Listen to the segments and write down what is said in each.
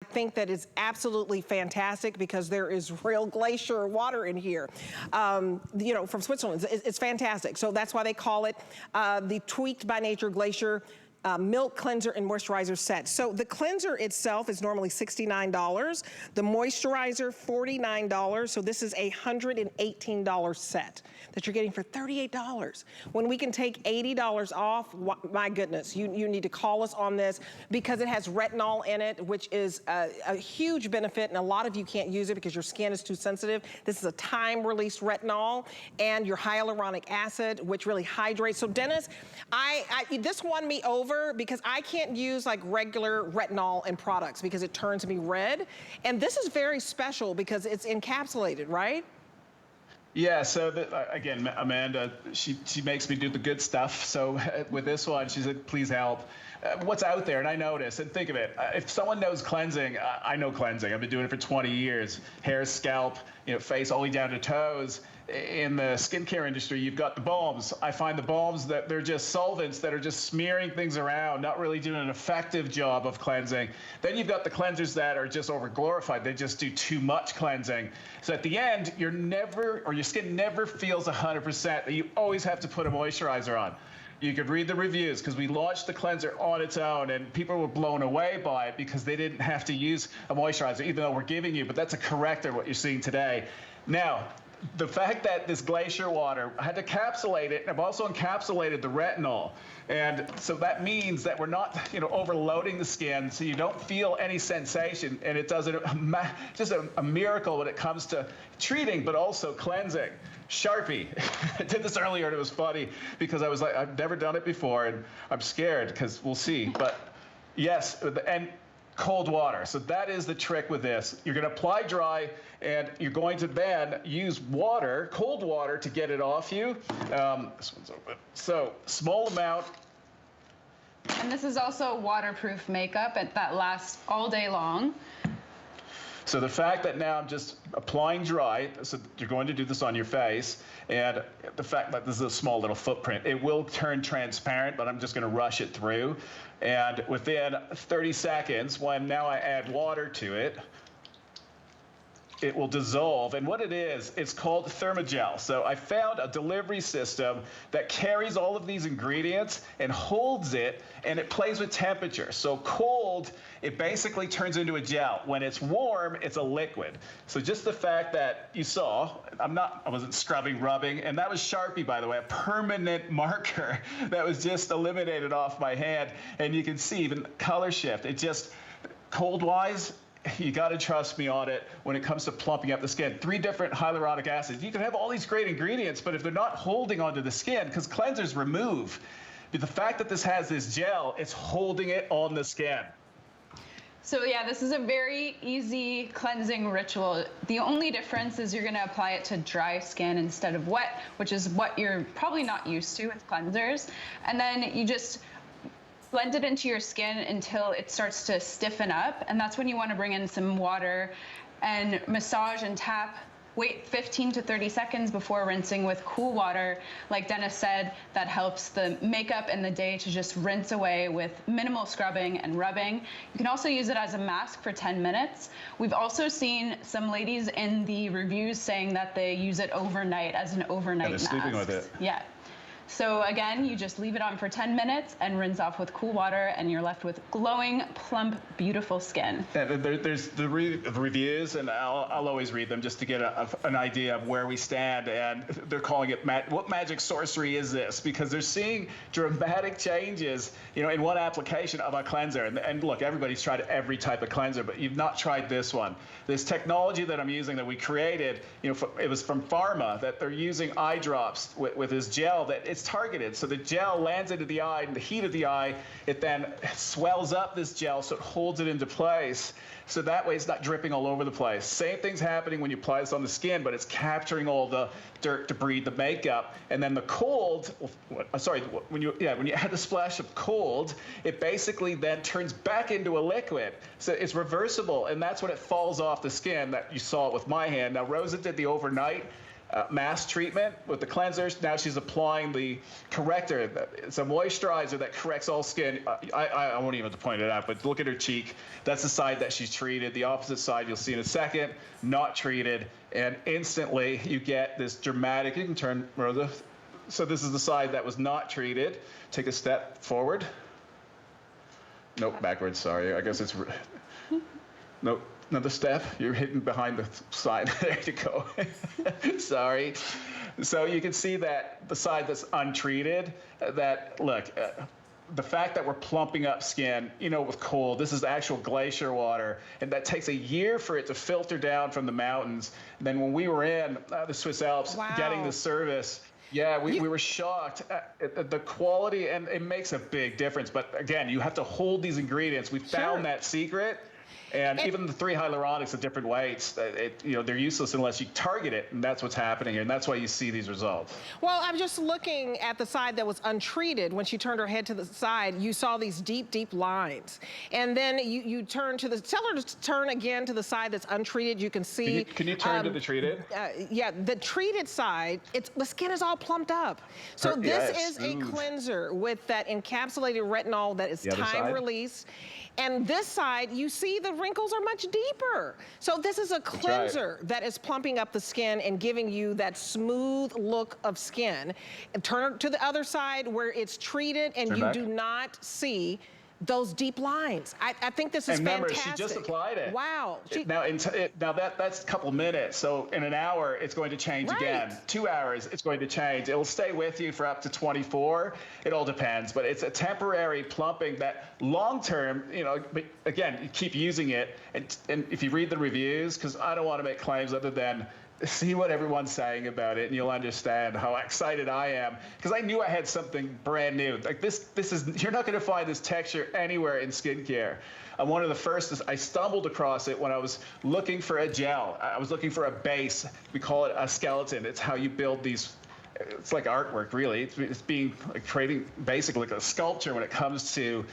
think that is absolutely fantastic because there is real glacier water in here, you know, from Switzerland. It's fantastic. So that's why they call it the Tweaked by Nature Glacier Milk Cleanser and Moisturizer Set. So the cleanser itself is normally $69. The moisturizer, $49. So this is a $118 set that you're getting for $38. When we can take $80 off, my goodness, you need to call us on this because it has retinol in it, which is a huge benefit, and a lot of you can't use it because your skin is too sensitive. This is a time-released retinol and your hyaluronic acid, which really hydrates. So Dennis, this won me over because I can't use like regular retinol in products because it turns me red. And this is very special because it's encapsulated, right? Yeah, so again, Amanda, she makes me do the good stuff. So with this one, she said, please help. What's out there, and I notice, and think of it, if someone knows cleansing, I know cleansing. I've been doing it for 20 years. Hair, scalp, you know, face, all the way down to toes. In the skincare industry, you've got the balms. I find the balms that they're just solvents that are just smearing things around, not really doing an effective job of cleansing. Then you've got the cleansers that are just over-glorified. They just do too much cleansing. So at the end, your skin never feels 100%. You always have to put a moisturizer on. You could read the reviews because we launched the cleanser on its own and people were blown away by it because they didn't have to use a moisturizer, even though we're giving you, but that's a corrector, what you're seeing today. Now, the fact that this glacier water, I had to encapsulate it, and I've also encapsulated the retinol. And so that means that we're not, you know, overloading the skin, so you don't feel any sensation, and it does just a miracle when it comes to treating, but also cleansing. Sharpie. I did this earlier, and it was funny because I was like, I've never done it before, and I'm scared because we'll see. But yes, and cold water. So that is the trick with this. You're going to apply dry, and you're going to then use water, cold water, to get it off you. This one's open. So small amount. And this is also waterproof makeup that lasts all day long. So the fact that now I'm just applying dry, so you're going to do this on your face, and the fact that this is a small little footprint, it will turn transparent, but I'm just going to rush it through. And within 30 seconds, when now I add water to it, it will dissolve. And what it is, it's called Thermogel. So I found a delivery system that carries all of these ingredients and holds it, and it plays with temperature. So cold, it basically turns into a gel. When it's warm, it's a liquid. So just the fact that you saw, I wasn't scrubbing, rubbing, and that was Sharpie, by the way, a permanent marker that was just eliminated off my hand. And you can see even color shift. It just, cold-wise, you got to trust me on it when it comes to plumping up the skin. 3 different hyaluronic acids. You can have all these great ingredients, but if they're not holding onto the skin, because cleansers remove, but the fact that this has this gel, it's holding it on the skin. So yeah, this is a very easy cleansing ritual. The only difference is you're going to apply it to dry skin instead of wet, which is what you're probably not used to with cleansers. And then you just blend it into your skin until it starts to stiffen up, and that's when you want to bring in some water and massage and tap. Wait 15 to 30 seconds before rinsing with cool water. Like Dennis said, that helps the makeup in the day to just rinse away with minimal scrubbing and rubbing. You can also use it as a mask for 10 minutes. We've also seen some ladies in the reviews saying that they use it overnight as an overnight mask. Sleeping with it. Yeah. So again, you just leave it on for 10 minutes and rinse off with cool water, and you're left with glowing, plump, beautiful skin. Yeah, there's the reviews, and I'll always read them just to get an idea of where we stand. And they're calling it, what magic sorcery is this? Because they're seeing dramatic changes, you know, in one application of a cleanser. And look, everybody's tried every type of cleanser, but you've not tried this one. This technology that I'm using that we created, you know, it was from pharma, that they're using eye drops with this gel that it's targeted. So the gel lands into the eye, and the heat of the eye, it then swells up this gel so it holds it into place. So that way it's not dripping all over the place. Same thing's happening when you apply this on the skin, but it's capturing all the dirt, debris, the makeup. And then the cold, when you add the splash of cold, it basically then turns back into a liquid. So it's reversible, and that's when it falls off the skin that you saw it with my hand. Now Rosa did the overnight. mask treatment with the cleansers. Now she's applying the corrector. It's a moisturizer that corrects all skin. I won't even have to point it out, but look at her cheek. That's the side that she's treated. The opposite side you'll see in a second, not treated. And instantly you get this dramatic, you can turn, Rosa. So this is the side that was not treated. Take a step forward. Nope, backwards, sorry. I guess it's, nope. Another step, you're hidden behind the side. There you go. Sorry. So you can see that the side that's untreated, that, look, the fact that we're plumping up skin, you know, with cold, this is actual glacier water, and that takes a year for it to filter down from the mountains. And then when we were in the Swiss Alps getting the service, yeah, we were shocked at the quality, and it makes a big difference. But again, you have to hold these ingredients. We found that secret. And even the 3 hyaluronics at different weights, they're useless unless you target it, and that's what's happening here, and that's why you see these results. Well, I'm just looking at the side that was untreated. When she turned her head to the side, you saw these deep, deep lines. And then you turn to tell her to turn again to the side that's untreated. You can see. Can you turn to the treated? Yeah, the treated side, the skin is all plumped up. So this is a cleanser with that encapsulated retinol that is time released. And this side, you see the wrinkles are much deeper. So this is a cleanser that is plumping up the skin and giving you that smooth look of skin. And turn to the other side where it's treated and you do not see those deep lines. I think this is remember, fantastic. she just applied it. Wow. Now that's a couple minutes. So in an hour, it's going to change again. 2 hours, it's going to change. It'll stay with you for up to 24. It all depends, but it's a temporary plumping that long-term, but again, you keep using it. And if you read the reviews, because I don't want to make claims other than see what everyone's saying about it, and you'll understand how excited I am, because I knew I had something brand new. Like this is, you're not going to find this texture anywhere in skincare. I'm one of the first. I stumbled across it when I was looking for a gel. I was looking for a base. We call it a skeleton. It's how you build these. It's like artwork, really. It's creating basically like a sculpture when it comes to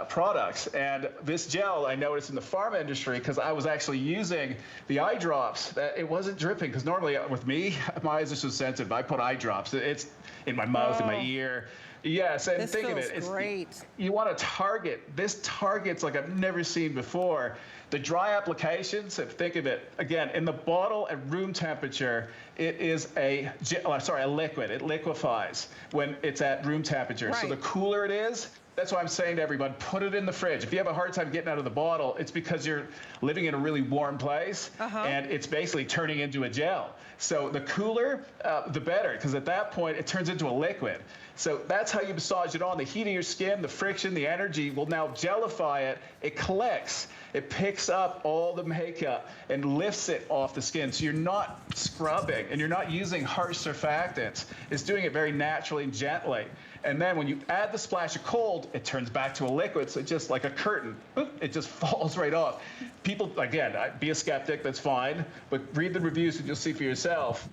products. And this gel, I noticed in the pharma industry, because I was actually using the eye drops, that it wasn't dripping. Because normally with me, my eyes are so sensitive. I put eye drops. It's in my mouth, in my ear. Yes, and think of it. Great. You want to target. This targets like I've never seen before. The dry applications, think of it, again, in the bottle at room temperature, it is a liquid. It liquefies when it's at room temperature. So the cooler it is, that's why I'm saying to everyone, put it in the fridge. If you have a hard time getting out of the bottle, it's because you're living in a really warm place, and it's basically turning into a gel. So the cooler, the better, because at that point, it turns into a liquid. So that's how you massage it on. The heat of your skin, the friction, the energy will now gelify it. It collects. It picks up all the makeup and lifts it off the skin. So you're not scrubbing and you're not using harsh surfactants. It's doing it very naturally and gently. And then when you add the splash of cold, it turns back to a liquid. So just like a curtain, it just falls right off. People, again, be a skeptic, that's fine. But read the reviews and you'll see for yourself.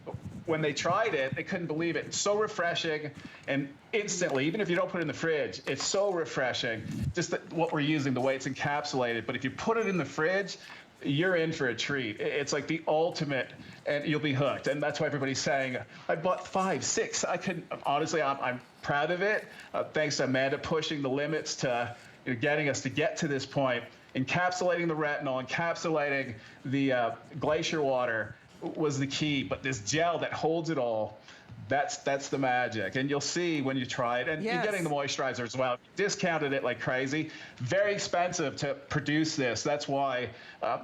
When they tried it, they couldn't believe it. It's so refreshing, and instantly, even if you don't put it in the fridge, it's so refreshing. Just what we're using, the way it's encapsulated. But if you put it in the fridge, you're in for a treat. It's like the ultimate, and you'll be hooked. And that's why everybody's saying, I bought 5, 6. I couldn't, honestly, I'm proud of it. Thanks to Amanda pushing the limits to getting us to get to this point. Encapsulating the retinol, encapsulating the glacier water was the key, but this gel that holds it all, that's the magic. And you'll see when you try it, and you're getting the moisturizer as well. Discounted it like crazy. Very expensive to produce this. That's why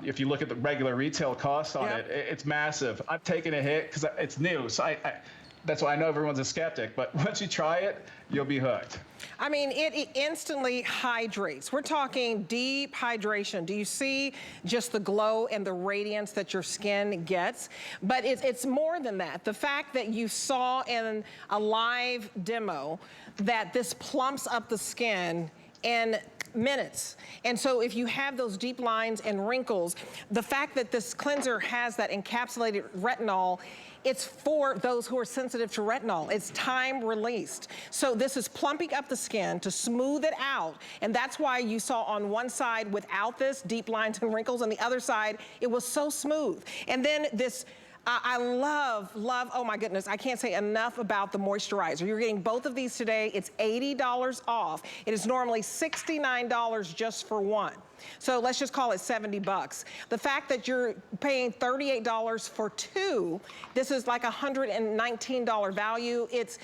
if you look at the regular retail costs on it, it's massive. I've taken a hit because it's new, so that's why I know everyone's a skeptic, but once you try it, you'll be hooked. I mean, it instantly hydrates. We're talking deep hydration. Do you see just the glow and the radiance that your skin gets? But it's more than that. The fact that you saw in a live demo that this plumps up the skin in minutes. And so if you have those deep lines and wrinkles, the fact that this cleanser has that encapsulated retinol, it's for those who are sensitive to retinol. It's time released. So this is plumping up the skin to smooth it out. And that's why you saw on one side without this deep lines and wrinkles, on the other side, it was so smooth. And then this I love, oh my goodness, I can't say enough about the moisturizer. You're getting both of these today. It's $80 off. It is normally $69 just for one. So let's just call it 70 bucks. The fact that you're paying $38 for two, this is like $119 value. It's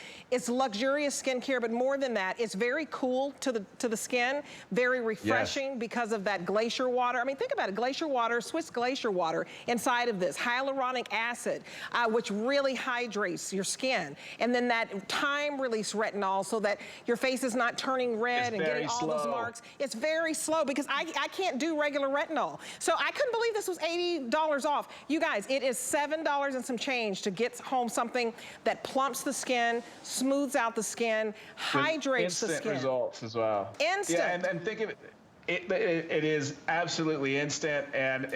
luxurious skincare, but more than that, it's very cool to the skin, very refreshing because of that glacier water. I mean, think about it, glacier water, Swiss glacier water inside of this, hyaluronic acid, which really hydrates your skin. And then that time-release retinol so that your face is not turning red and getting all those marks. It's very slow because I can't do regular retinol. So I couldn't believe this was $80 off. You guys, it is $7 and some change to get home something that plumps the skin, smooths out the skin, hydrates the skin. Instant results as well. Instant. Yeah, and think of it. It is absolutely instant, and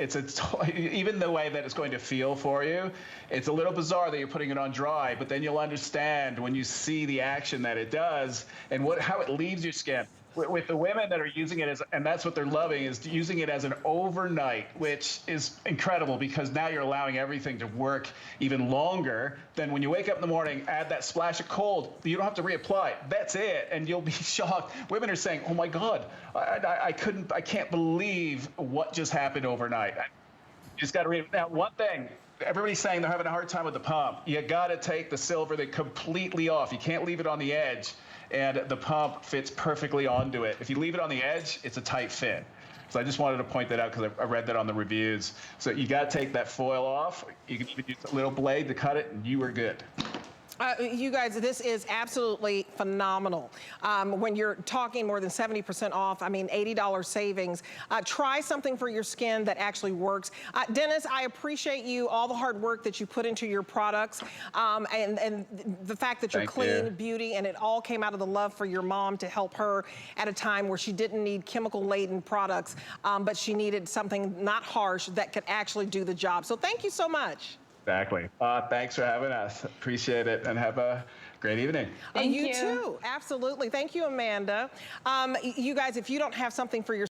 even the way that it's going to feel for you, it's a little bizarre that you're putting it on dry, but then you'll understand when you see the action that it does and how it leaves your skin. With the women that are using it and that's what they're loving, is using it as an overnight, which is incredible because now you're allowing everything to work even longer. Then when you wake up in the morning, add that splash of cold, you don't have to reapply. That's it, and you'll be shocked. Women are saying, "Oh my God, I can't believe what just happened overnight." You just got to read. Now, one thing. Everybody's saying they're having a hard time with the pump. You got to take the silver thing completely off. You can't leave it on the edge. And the pump fits perfectly onto it. If you leave it on the edge, it's a tight fit. So I just wanted to point that out because I read that on the reviews. So you got to take that foil off. You can even use a little blade to cut it, and you are good. You guys, this is absolutely phenomenal. When you're talking more than 70% off, I mean, $80 savings. Try something for your skin that actually works. Dennis, I appreciate you, all the hard work that you put into your products, and the fact that you're clean, beauty, and it all came out of the love for your mom to help her at a time where she didn't need chemical-laden products, but she needed something not harsh that could actually do the job. So thank you so much. Exactly. Thanks for having us. Appreciate it, and have a great evening. You too. Absolutely. Thank you, Amanda. You guys, if you don't have something for your